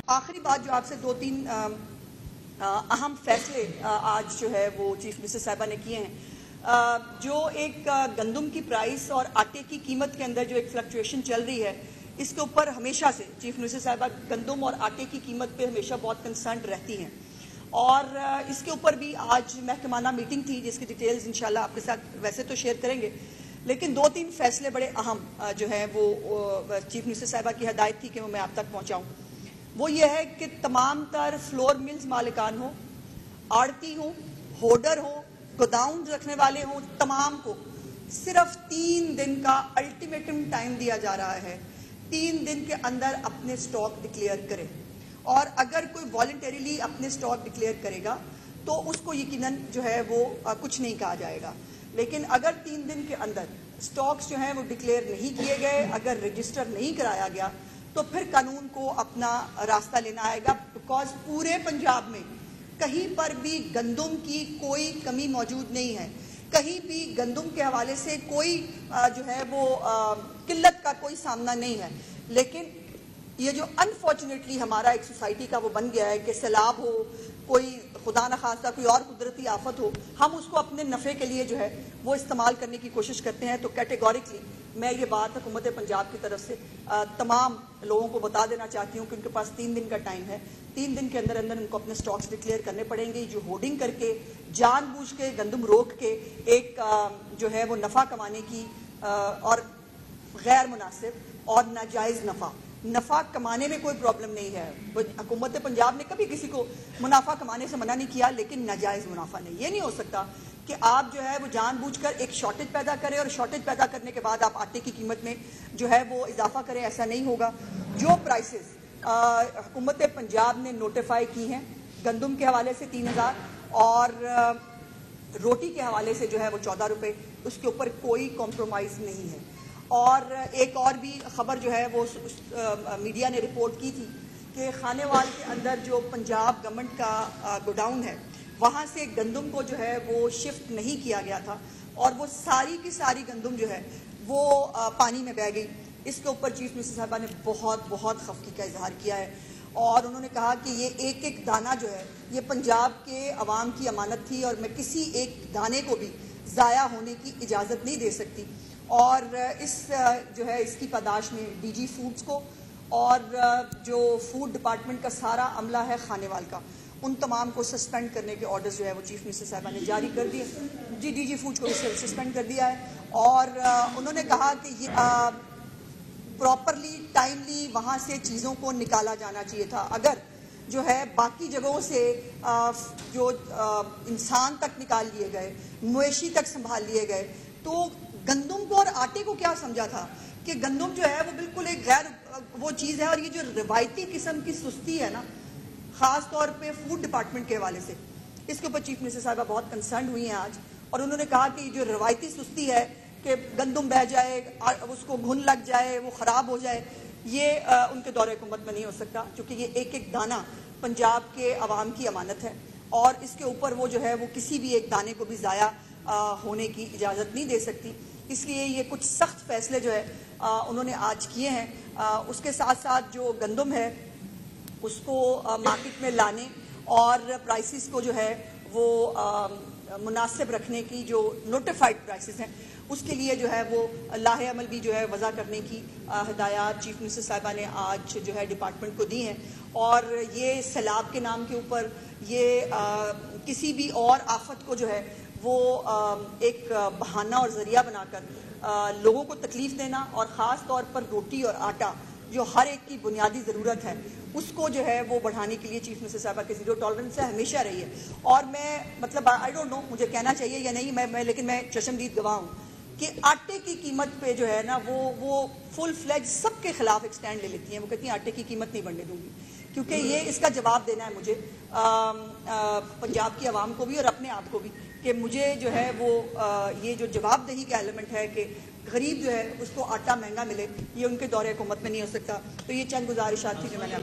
آخری بات جو آپ سے دو تین اہم فیصلے آج جو ہے وہ چیف منسٹر صاحبہ نے کیے ہیں. جو ایک گندم کی پرائس اور آٹے کی قیمت کے اندر جو ایک فلکچویشن چل رہی ہے، اس کے اوپر ہمیشہ سے چیف منسٹر صاحبہ گندم اور آٹے کی قیمت پہ ہمیشہ بہت کنسرنڈ رہتی ہیں، اور اس کے اوپر بھی آج محکمانہ میٹنگ تھی جس کی ڈیٹیلز انشاءاللہ آپ کے ساتھ ویسے تو شیئر کریں گے، لیکن دو تین فیصلے بڑے اہم جو ہیں وہ چیف منسٹر صاحبہ کی ہدایت تھی کہ وہ میں آپ تک پہنچاؤں. وہ یہ ہے کہ تمام تر فلور ملز مالکان ہوں، آڑتی ہوں، ہولڈر ہوں، گوداؤن رکھنے والے ہوں، تمام کو صرف 3 دن کا الٹیمیٹم ٹائم دیا جا رہا ہے. 3 دن کے اندر اپنے سٹاک ڈکلیئر کریں، اور اگر کوئی والنٹریلی اپنے سٹاک ڈکلیئر کرے گا تو اس کو یقیناً جو ہے وہ کچھ نہیں کہا جائے گا. لیکن اگر 3 دن کے اندر سٹاکس جو ہیں وہ ڈکلیئر نہیں کیے گئے، اگر رجسٹر نہیں کرایا گیا، تو پھر قانون کو اپنا راستہ لینا آئے گا. بیکاز پورے پنجاب میں کہیں پر بھی گندم کی کوئی کمی موجود نہیں ہے، کہیں بھی گندم کے حوالے سے کوئی جو ہے وہ قلت کا کوئی سامنا نہیں ہے. لیکن یہ جو انفارچونیٹلی ہمارا ایک سوسائٹی کا وہ بن گیا ہے کہ سیلاب ہو، کوئی خدا نخواستہ کوئی اور قدرتی آفت ہو، ہم اس کو اپنے نفع کے لیے جو ہے وہ استعمال کرنے کی کوشش کرتے ہیں. تو کیٹیگوریکلی میں یہ بات حکومت پنجاب کی طرف سے تمام لوگوں کو بتا دینا چاہتی ہوں کہ ان کے پاس 3 دن کا ٹائم ہے. 3 دن کے اندر ان کو اپنے سٹاکس ڈکلیئر کرنے پڑیں گے. جو ہولڈنگ کر کے جان بوجھ کے گندم روک کے ایک جو ہے وہ نفع کمانے کی اور غیر مناسب اور ناجائز نفع کمانے میں کوئی پرابلم نہیں ہے. حکومت پنجاب نے کبھی کسی کو منافع کمانے سے منع نہیں کیا، لیکن ناجائز منافع نہیں. یہ نہیں ہو سکتا کہ آپ جو ہے وہ جان بوجھ کر ایک شارٹیج پیدا کریں اور شارٹیج پیدا کرنے کے بعد آپ آٹے کی قیمت میں جو ہے وہ اضافہ کریں. ایسا نہیں ہوگا. جو پرائسز حکومت پنجاب نے نوٹیفائی کی ہیں گندم کے حوالے سے 3000 اور روٹی کے حوالے سے جو ہے وہ 14 روپے، اس کے اوپر کوئی کمپرومائز نہیں ہے. اور ایک اور بھی خبر جو ہے وہ میڈیا نے رپورٹ کی تھی کہ خانے وال کے اندر جو پنجاب گورنمنٹ کا گوڈاؤن ہے، وہاں سے گندم کو جو ہے وہ شفٹ نہیں کیا گیا تھا، اور وہ ساری کی ساری گندم جو ہے وہ پانی میں بہہ گئی. اس کے اوپر چیف منسٹر صاحبہ نے بہت خفگی کا اظہار کیا ہے، اور انہوں نے کہا کہ یہ ایک دانہ جو ہے یہ پنجاب کے عوام کی امانت تھی، اور میں کسی ایک دانے کو بھی ضائع ہونے کی اجازت نہیں دے سکتی. اور اس کی پاداش میں ڈی جی فوڈز کو اور جو فوڈ ڈپارٹمنٹ کا سارا عملہ ہے خانے وال کا، ان تمام کو سسپینڈ کرنے کے آرڈرز جو ہے وہ چیف منسٹر صاحبہ نے جاری کر دیے. ڈی جی فوڈز کو سسپینڈ کر دیا ہے، اور انہوں نے کہا کہ یہ پراپرلی ٹائملی وہاں سے چیزوں کو نکالا جانا چاہیے تھا. اگر جو ہے باقی جگہوں سے جو انسان تک نکال لیے گئے، مویشی تک سنبھال لیے گئے، تو گندم کو اور آٹے کو کیا سمجھا تھا کہ گندم جو ہے وہ بالکل ایک غیر وہ چیز ہے. اور یہ جو روایتی قسم کی سستی ہے نا، خاص طور پہ فوڈ ڈپارٹمنٹ کے حوالے سے، اس کے اوپر چیف منسٹر صاحبہ بہت کنسرنڈ ہوئی ہیں آج. اور انہوں نے کہا کہ یہ جو روایتی سستی ہے کہ گندم بہہ جائے، اس کو گھن لگ جائے، وہ خراب ہو جائے، یہ ان کے دور حکومت میں نہیں ہو سکتا، کیونکہ یہ ایک دانہ پنجاب کے عوام کی امانت ہے، اور اس کے اوپر وہ جو ہے وہ کسی بھی ایک دانے کو بھی ضائع ہونے کی اجازت نہیں دے سکتی. اس لیے یہ کچھ سخت فیصلے جو ہے انہوں نے آج کیے ہیں. اس کے ساتھ ساتھ جو گندم ہے اس کو مارکیٹ میں لانے اور پرائسز کو جو ہے وہ مناسب رکھنے کی جو نوٹیفائڈ پرائسز ہیں، اس کے لیے جو ہے وہ لاہ عمل بھی جو ہے وضع کرنے کی ہدایات چیف منسٹر صاحبہ نے آج جو ہے ڈپارٹمنٹ کو دی ہیں. اور یہ سیلاب کے نام کے اوپر یہ کسی بھی اور آفت کو جو ہے وہ ایک بہانہ اور ذریعہ بنا کر لوگوں کو تکلیف دینا، اور خاص طور پر روٹی اور آٹا جو ہر ایک کی بنیادی ضرورت ہے، اس کو جو ہے وہ بڑھانے کے لیے چیف منسٹر صاحبہ کی زیرو ٹالرنس ہے، ہمیشہ رہی ہے. اور میں مطلب آئی ڈونٹ نو مجھے کہنا چاہیے یا نہیں، لیکن میں چشمدید گواہ ہوں کہ آٹے کی قیمت پہ جو ہے نا وہ فل فلیج سب کے خلاف ایک سٹینڈ لے لیتی ہیں. وہ کہتی ہیں آٹے کی قیمت نہیں بڑھنے دوں گی، کیونکہ یہ اس کا جواب دینا ہے مجھے پنجاب کی عوام کو بھی اور اپنے آپ کو بھی، کہ مجھے جو ہے وہ یہ جو جواب دہی کا ایلیمنٹ ہے کہ غریب جو ہے اس کو آٹا مہنگا ملے، یہ ان کے دور حکومت میں نہیں ہو سکتا. تو یہ چند گزارشات تھی جو میں نے